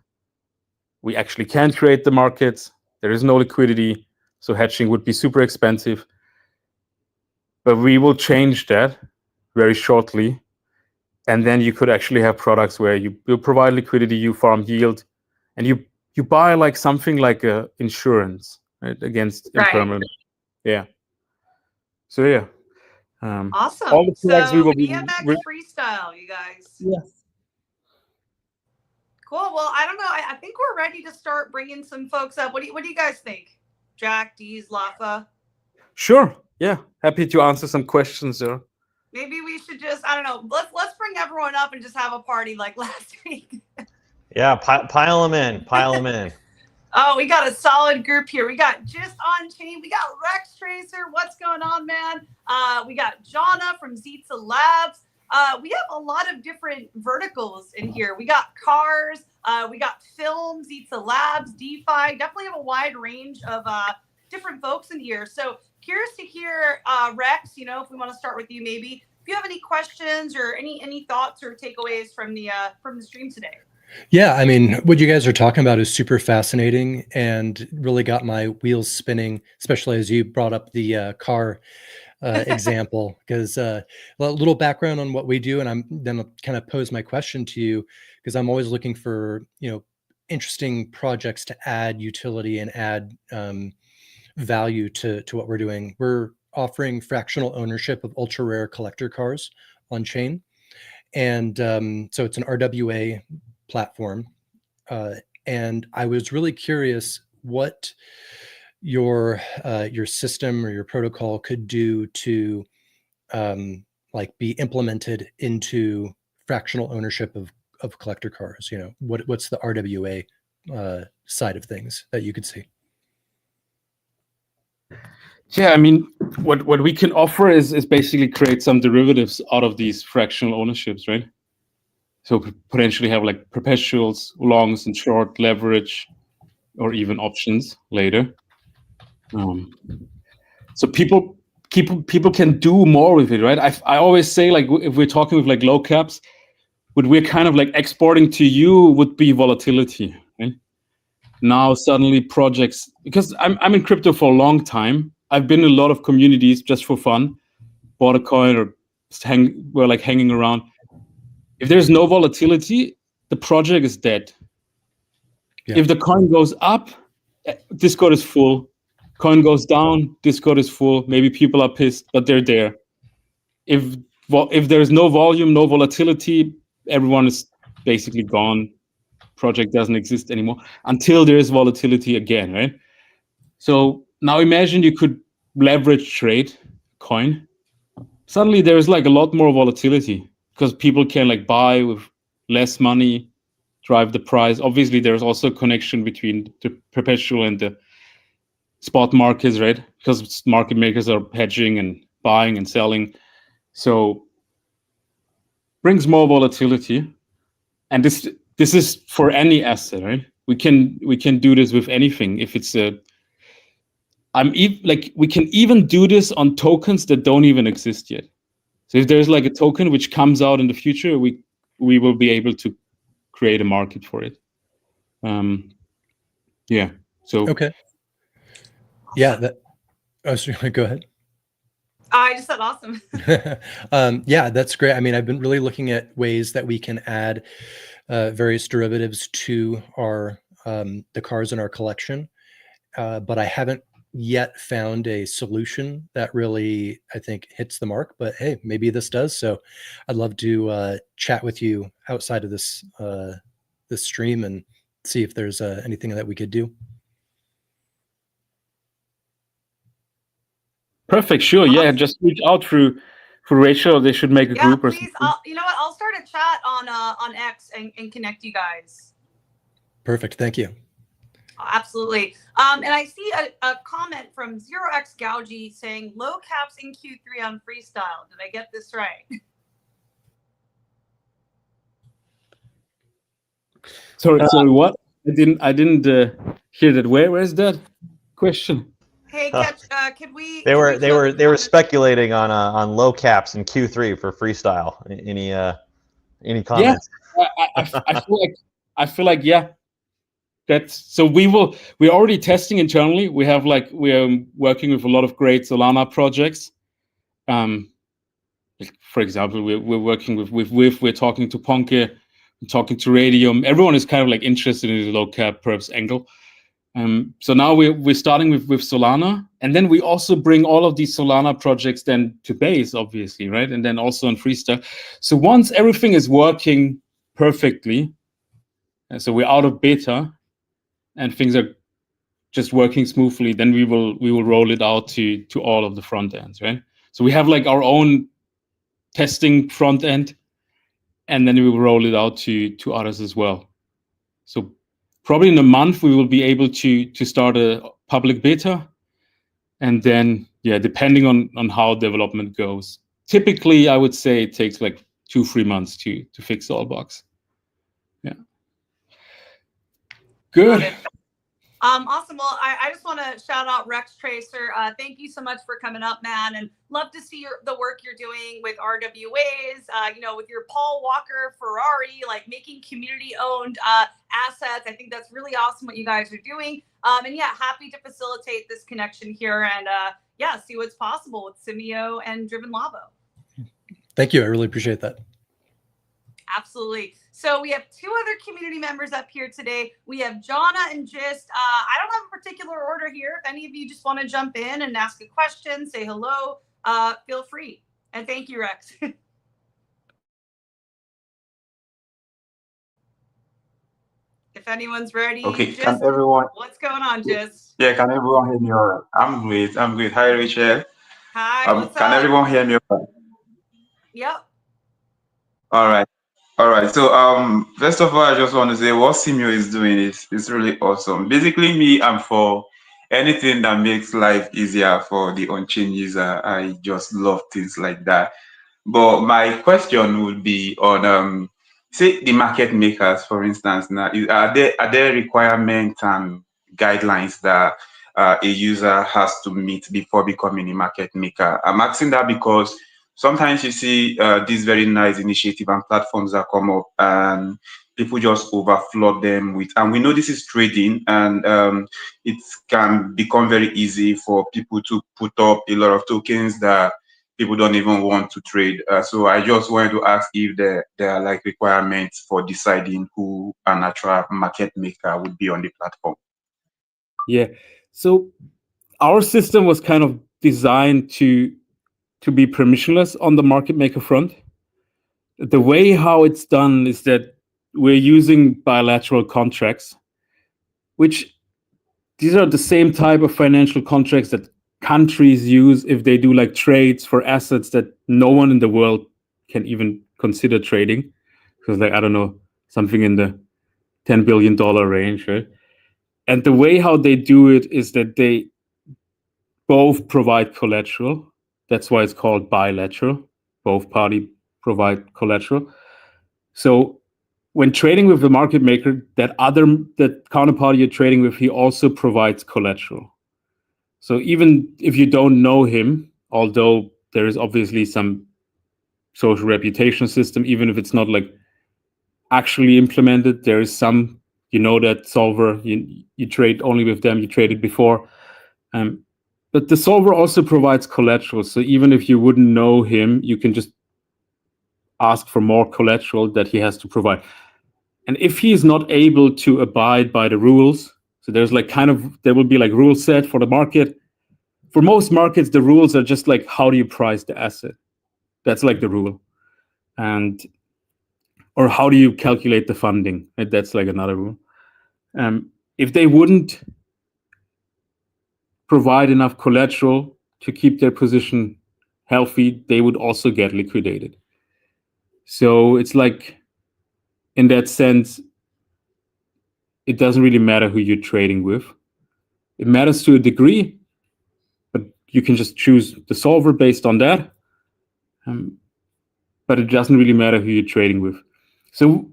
we actually can't create the markets, there is no liquidity, so hedging would be super expensive. But we will change that very shortly. And then you could actually have products where you provide liquidity, you farm yield, and you buy like something like a insurance, right, against impermanent. Yeah. So yeah. Awesome. All the products so we will BMX Freestyle, you guys. Yes. Cool. Well, I don't know. I think we're ready to start bringing some folks up. What do you guys think? Jack, Deez, Lafa? Sure. Yeah. Happy to answer some questions there. Maybe we should just, I don't know, let's bring everyone up and just have a party like last week. Yeah, pile them in. Oh, we got a solid group here. We got Just On Chain. We got Rex Tracer. What's going on, man? We got Jonna from Zitza Labs. We have a lot of different verticals in here. We got cars. We got film, Zitza Labs, DeFi. Definitely have a wide range of different folks in here. So curious to hear, Rex, if we want to start with you, maybe if you have any questions or any thoughts or takeaways from the stream today. Yeah, I mean, what you guys are talking about is super fascinating and really got my wheels spinning, especially as you brought up the car example, because a little background on what we do, and I'm then kind of pose my question to you, because I'm always looking for, interesting projects to add utility and add value to what we're doing. We're offering fractional ownership of ultra rare collector cars on chain. And so it's an RWA platform. And I was really curious what your system or your protocol could do to be implemented into fractional ownership of collector cars. What's the RWA side of things that you could see? Yeah, I mean, what we can offer is basically create some derivatives out of these fractional ownerships, right? So potentially have like perpetuals, longs and short, leverage, or even options later. So people can do more with it, right? I always say, like, if we're talking with like low caps, what we're kind of like exporting to you would be volatility, right? Now suddenly projects, because I'm in crypto for a long time. I've been in a lot of communities just for fun, bought a coin or we're like hanging around. If there's no volatility, the project is dead. Yeah. If the coin goes up, Discord is full. Coin goes down, Discord is full. Maybe people are pissed, but they're there. If there's no volume, no volatility, everyone is basically gone. Project doesn't exist anymore until there is volatility again, right? So now imagine you could leverage trade coin. Suddenly there's like a lot more volatility because people can like buy with less money, drive the price. Obviously, there's also a connection between the perpetual and the spot markets, right? Because market makers are hedging and buying and selling. So brings more volatility. And this is for any asset, right? We can do this with anything. If it's we can even do this on tokens that don't even exist yet. So if there's like a token which comes out in the future, we will be able to create a market for it. Yeah. So Okay. Yeah. Sorry, go ahead. I just said awesome. Yeah, that's great. I mean, I've been really looking at ways that we can add various derivatives to our the cars in our collection, but I haven't yet found a solution that really, I think, hits the mark. But hey, maybe this does. So I'd love to chat with you outside of this this stream and see if there's anything that we could do. perfect. Sure. Yeah. Just reach out through Rachel. They should make a group or please. something. You know what? I'll start a chat on X and connect you guys. Perfect. Thank you. Absolutely. And I see a comment from 0x Gougy saying low caps in Q3 on Freestyle. Did I get this right? Sorry, what? I didn't hear that. Where's that question? Hey, could we? They were speculating on low caps in Q3 for Freestyle. Any comments? Yeah, I feel like yeah. That's so we're already testing internally. We are working with a lot of great Solana projects. For example, we're working with we're talking to Ponke, we're talking to Radium. Everyone is kind of like interested in the low cap perps angle. So now we're starting with Solana, and then we also bring all of these Solana projects then to base, obviously, right? And then also on Freestyle. So once everything is working perfectly, and so we're out of beta, and things are just working smoothly, then we will roll it out to all of the front ends, right? So we have like our own testing front end, and then we will roll it out to others as well. So probably in a month we will be able to start a public beta, and then yeah, depending on how development goes. Typically, I would say it takes like 2-3 months to fix all bugs. Yeah. Good. Awesome. Well, I just want to shout out Rex Tracer. Thank you so much for coming up, man, and love to see the work you're doing with RWAs. With your Paul Walker Ferrari, like making community-owned assets. I think that's really awesome what you guys are doing. And yeah, happy to facilitate this connection here and see what's possible with Symmio and Driven Lavo. Thank you. I really appreciate that. Absolutely. So we have 2 other community members up here today. We have Jonna and Gist. I don't have a particular order here. If any of you just want to jump in and ask a question, say hello, feel free. And thank you, Rex. If anyone's ready. Okay, Gist, can everyone? What's going on, Gist? Yeah, can everyone hear me all right? I'm great. Hi, Rachel. Hi, what's can up? everyone hear me all right? Yep. All right. All right. So first of all, I just want to say what Symmio is doing is really awesome. Basically, me, I'm for anything that makes life easier for the on-chain user. I just love things like that. But my question would be on say the market makers, for instance. Now, are there requirements and guidelines that a user has to meet before becoming a market maker? I'm asking that because sometimes you see these very nice initiatives and platforms that come up and people just overflood them with, and we know this is trading, and it can become very easy for people to put up a lot of tokens that people don't even want to trade. So I just wanted to ask if there are like requirements for deciding who an actual market maker would be on the platform. Yeah. So our system was kind of designed to be permissionless on the market maker front. The way how it's done is that we're using bilateral contracts, which these are the same type of financial contracts that countries use if they do like trades for assets that no one in the world can even consider trading. Because like, I don't know, something in the $10 billion range, right? And the way how they do it is that they both provide collateral. That's why it's called bilateral. Both parties provide collateral. So when trading with the market maker, that counterparty you're trading with, he also provides collateral. So even if you don't know him, although there is obviously some social reputation system, even if it's not like actually implemented, there is some, you know, that solver, you trade only with them, you traded before. But the solver also provides collateral. So even if you wouldn't know him, you can just ask for more collateral that he has to provide. And if he is not able to abide by the rules, so there's like there will be like rule set for the market. For most markets, the rules are just like, how do you price the asset? That's like the rule. Or how do you calculate the funding? That's like another rule. If they wouldn't provide enough collateral to keep their position healthy, they would also get liquidated. So it's like, in that sense, it doesn't really matter who you're trading with. It matters to a degree, but you can just choose the solver based on that. But it doesn't really matter who you're trading with. So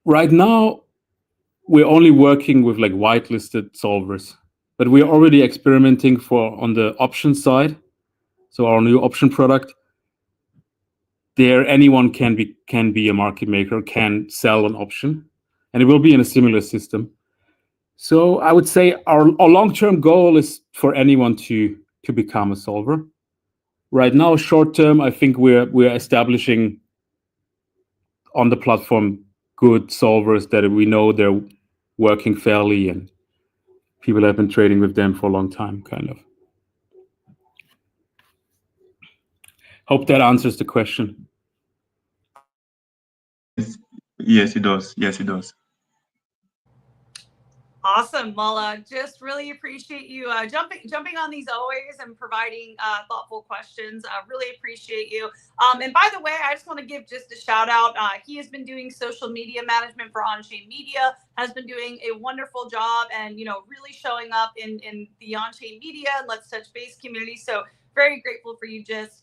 right now, we're only working with like whitelisted solvers, but we're already experimenting on the option side. So our new option product, there anyone can be a market maker, can sell an option, and it will be in a similar system. So I would say our long-term goal is for anyone to become a solver. Right now, short-term, I think we're establishing on the platform good solvers that we know they're working fairly and people have been trading with them for a long time, kind of. Hope that answers the question. Yes, it does. Yes, it does. Awesome. Well, just really appreciate you jumping on these always and providing thoughtful questions. Really appreciate you. And by the way, I just want to give just a shout out. He has been doing social media management for Onchain Media, has been doing a wonderful job and, really showing up in the Onchain Media and Let's Touch Base community. So very grateful for you, Just.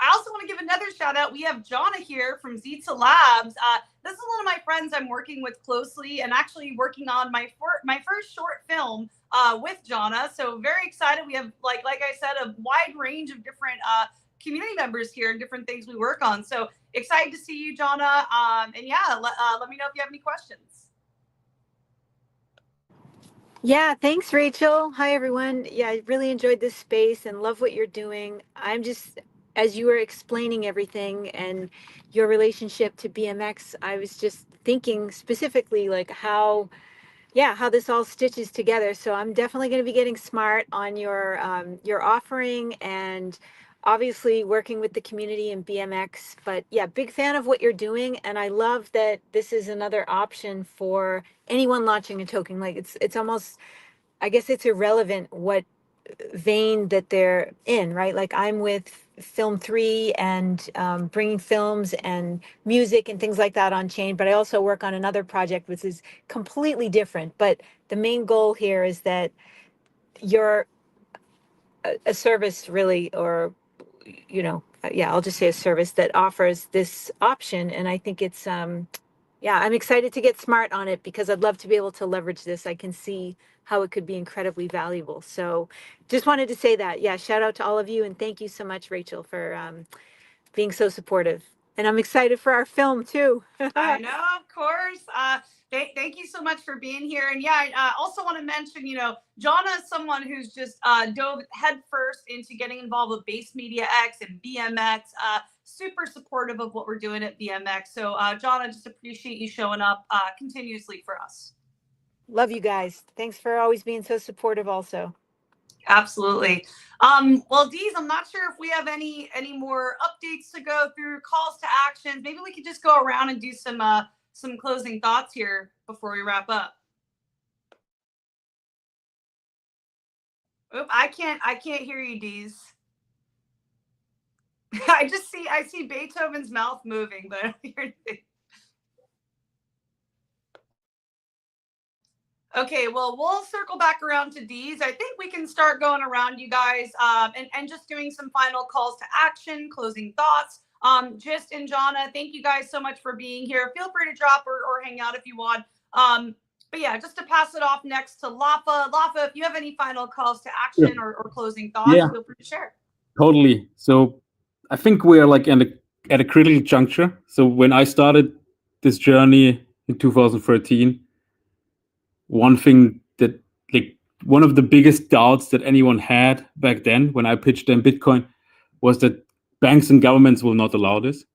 I also want to give another shout out. We have Jonna here from Zeta Labs. This is one of my friends I'm working with closely and actually working on my first short film with Jonna. So very excited. We have, like I said, a wide range of different community members here and different things we work on. So excited to see you, Jonna. And yeah, let me know if you have any questions. Yeah, thanks, Rachel. Hi, everyone. Yeah, I really enjoyed this space and love what you're doing. I'm just, as you were explaining everything and your relationship to BMX, I was just thinking specifically like how this all stitches together. So I'm definitely going to be getting smart on your offering and obviously working with the community in BMX. But yeah, big fan of what you're doing, and I love that this is another option for anyone launching a token. Like it's almost, I guess it's irrelevant what vein that they're in, right? Like I'm with Film 3 and bringing films and music and things like that on chain, but I also work on another project which is completely different. But the main goal here is that you're a service really, or I'll just say a service that offers this option. And I think it's I'm excited to get smart on it because I'd love to be able to leverage this. I can see how it could be incredibly valuable. So just wanted to say that. Yeah, shout out to all of you. And thank you so much, Rachel, for being so supportive. And I'm excited for our film too. I know, of course. Thank you so much for being here. And yeah, I also want to mention, Jonna is someone who's just dove headfirst into getting involved with Base Media X and BMX. Super supportive of what we're doing at BMX. So, Jonna, just appreciate you showing up continuously for us. Love you guys. Thanks for always being so supportive also. Absolutely. Well, Deez, I'm not sure if we have any more updates to go through, calls to action. Maybe we could just go around and do some closing thoughts here before we wrap up. Oop, I can't hear you, Deez. I see Beethoven's mouth moving, but I don't hear anything. Okay, well, we'll circle back around to Deez. I think we can start going around, you guys, and just doing some final calls to action, closing thoughts. Just and Jonna, thank you guys so much for being here. Feel free to drop or hang out if you want. But yeah, just to pass it off next to Lafa. Lafa, if you have any final calls to action or closing thoughts, feel free to share. Totally. So I think we are like at a critical juncture. So when I started this journey in 2013, one thing that, like, one of the biggest doubts that anyone had back then when I pitched them Bitcoin was that banks and governments will not allow this.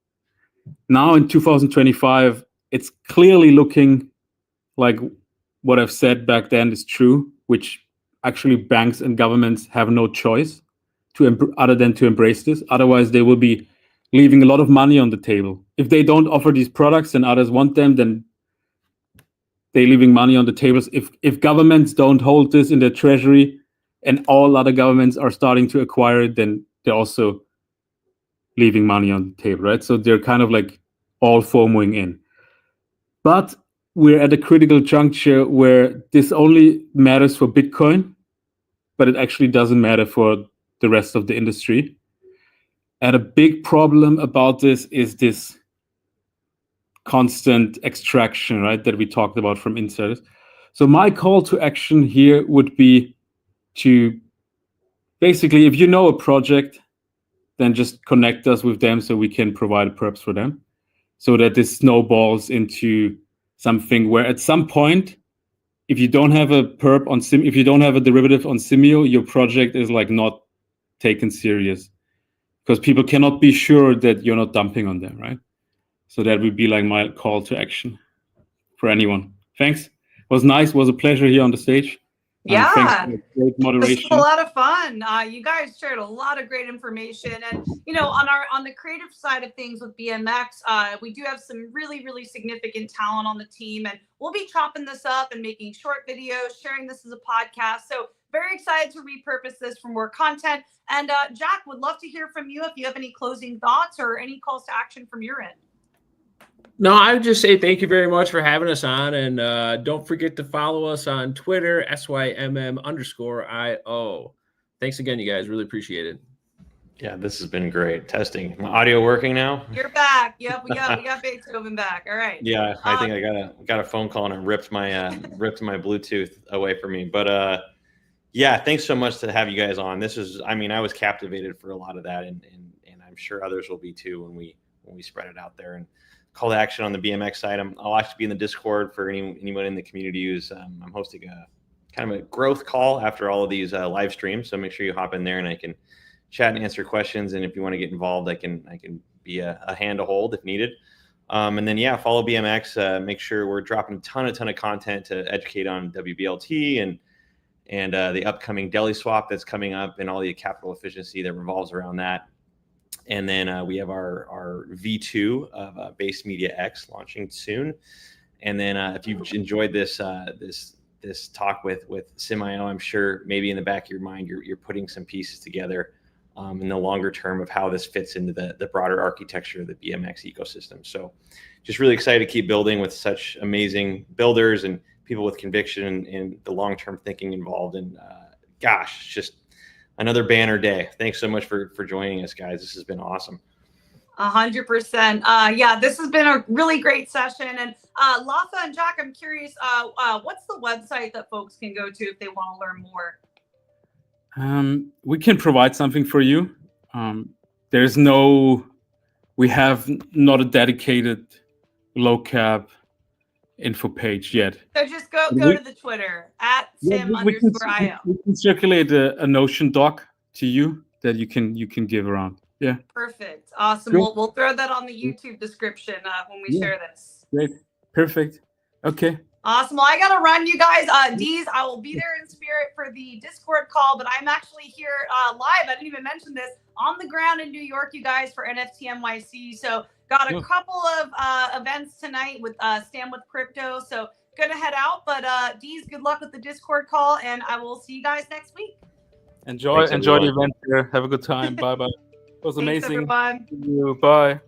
Now in 2025, it's clearly looking like what I've said back then is true, which actually banks and governments have no choice other than to embrace this. Otherwise, they will be leaving a lot of money on the table. If they don't offer these products and others want them, then they're leaving money on the tables. If governments don't hold this in their treasury and all other governments are starting to acquire it, then they're also leaving money on the table, right? So they're kind of like all FOMOing in. But we're at a critical juncture where this only matters for Bitcoin, but it actually doesn't matter for the rest of the industry. And a big problem about this is this constant extraction, right, that we talked about from insiders. So my call to action here would be to basically, if you know a project, then just connect us with them so we can provide perps for them, so that this snowballs into something where at some point, if you don't have a perp on if you don't have a derivative on Symmio, your project is like not taken serious, because people cannot be sure that you're not dumping on them, right? So that would be like my call to action for anyone. Thanks. It was nice. It was a pleasure here on the stage. Yeah, thanks for the great moderation. This was a lot of fun. You guys shared a lot of great information, and on the creative side of things with BMX, we do have some really significant talent on the team, and we'll be chopping this up and making short videos, sharing this as a podcast. So very excited to repurpose this for more content. And Jack, would love to hear from you if you have any closing thoughts or any calls to action from your end. No, I would just say thank you very much for having us on. And don't forget to follow us on Twitter, SYMM_IO. Thanks again, you guys. Really appreciate it. Yeah, this has been great. Testing. My audio working now? You're back. Yep, we got Beethoven back. All right. Yeah, I think I got a phone call and it ripped my Bluetooth away from me. But yeah, thanks so much to have you guys on. This is, I mean, I was captivated for a lot of that, and I'm sure others will be too when we spread it out there. And call to action on the BMX side, I'll actually be in the Discord for anyone in the community who's I'm hosting a kind of a growth call after all of these live streams. So make sure you hop in there and I can chat and answer questions. And if you want to get involved, I can be a hand to hold if needed. And then yeah, follow BMX. Make sure we're dropping a ton of content to educate on WBLT and the upcoming Deli swap that's coming up and all the capital efficiency that revolves around that. And then we have our V2 of Base Media X launching soon. And then if you've enjoyed this talk with SYMM, I'm sure maybe in the back of your mind you're putting some pieces together in the longer term of how this fits into the broader architecture of the BMX ecosystem. So just really excited to keep building with such amazing builders and people with conviction and the long-term thinking involved. And gosh, just another banner day. Thanks so much for joining us, guys. This has been awesome. 100%. Yeah, this has been a really great session. And Lafa and Jack, I'm curious, what's the website that folks can go to if they want to learn more? We can provide something for you. We have not a dedicated low-cap info page yet. So just go to the Twitter at @sim_io. We can circulate a Notion doc to you that you can give around. Yeah. Perfect. Awesome. Cool. We'll throw that on the YouTube description when we share this. Great. Perfect. Okay. Awesome. Well, I got to run, you guys. Deez, I will be there in spirit for the Discord call, but I'm actually here live. I didn't even mention this, on the ground in New York, you guys, for NFT NYC. So got a couple of events tonight with Stand With Crypto. So gonna head out, but Deez, good luck with the Discord call, and I will see you guys next week. Enjoy Thanks, the everyone. event here. Have a good time. Bye bye. It was Thanks, amazing. everyone. See you. Bye.